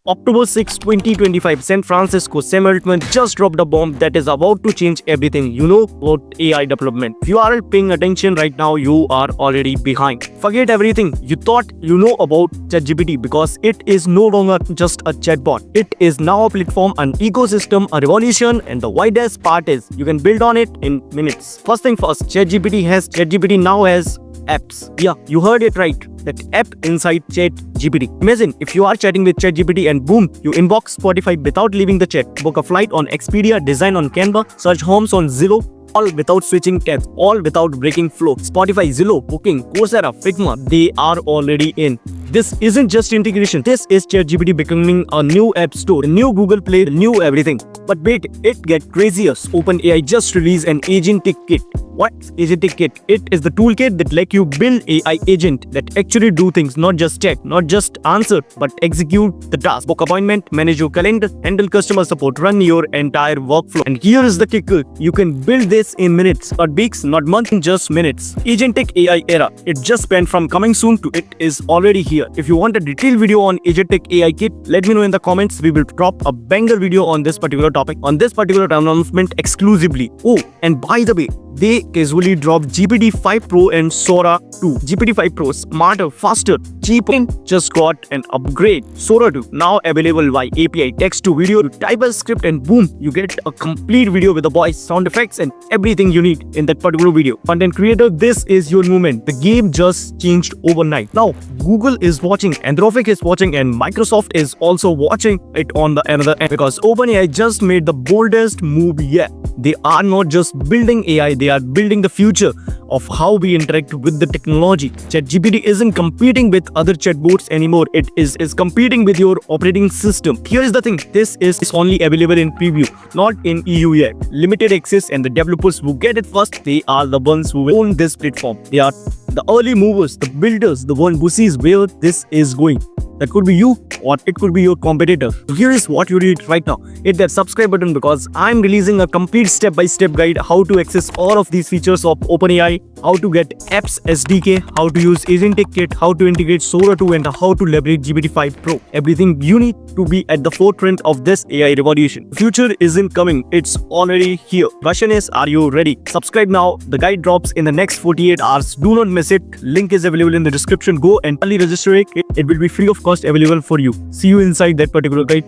October 6, 2025, San Francisco, Sam Altman just dropped a bomb that is about to change everything you know about AI development. If you aren't paying attention right now, you are already behind. Forget everything you thought you know about ChatGPT because it is no longer just a chatbot. It is now a platform, an ecosystem, a revolution, and the widest part is you can build on it in minutes. First thing first, ChatGPT now has apps. Yeah, you heard it right. That app inside ChatGPT. Imagine if you are chatting with ChatGPT and boom, you inbox Spotify without leaving the chat. Book a flight on Expedia, design on Canva, search homes on Zillow, all without switching tabs, all without breaking flow. Spotify, Zillow, Booking, Coursera, Figma, they are already in. This isn't just integration. This is ChatGPT becoming a new app store, a new Google Play, a new everything. But wait, it gets crazier. OpenAI just released an AgentKit. What's AgentKit? It is the toolkit that lets you build AI agent that actually do things, not just chat, not just answer, but execute the task. Book appointment, manage your calendar, handle customer support, run your entire workflow. And here is the kicker. You can build this in minutes, not weeks, not months, just minutes. Agentic AI era. It just went from coming soon to it is already here. If you want a detailed video on Agentic AI Kit, let me know in the comments. We will drop a banger video on this particular topic, on this particular announcement exclusively. Oh, and by the way, they casually dropped GPT-5 Pro and Sora 2. GPT-5 Pro, smarter, faster, cheaper, just got an upgrade. Sora 2, now available via API, text to video, you type a script and boom, you get a complete video with the voice, sound effects and everything you need in that particular video. Content creator, this is your moment. The game just changed overnight. Now, Google is watching, Anthropic is watching, and Microsoft is also watching it on the another end because OpenAI just made the boldest move yet. They are not just building AI, they are building the future of how we interact with the technology. ChatGPT isn't competing with other chatbots anymore. It is competing with your operating system. Here is the thing. This is only available in preview, not in EU yet. Limited access, and the developers who get it first, they are the ones who will own this platform. They are the early movers, the builders, the one who sees where this is going. That could be you or it could be your competitor. So here is what you need right now. Hit that subscribe button because I'm releasing a complete step-by-step guide how to access all of these features of OpenAI, how to get Apps SDK, how to use AgentKit, how to integrate Sora 2 and how to leverage GPT-5 Pro. Everything you need to be at the forefront of this AI revolution. The future isn't coming, it's already here. Question is, are you ready? Subscribe now. The guide drops in the next 48 hours. Do not miss it. Link is available in the description. Go and early register it. It will be free of cost available for you. See you inside that particular guide.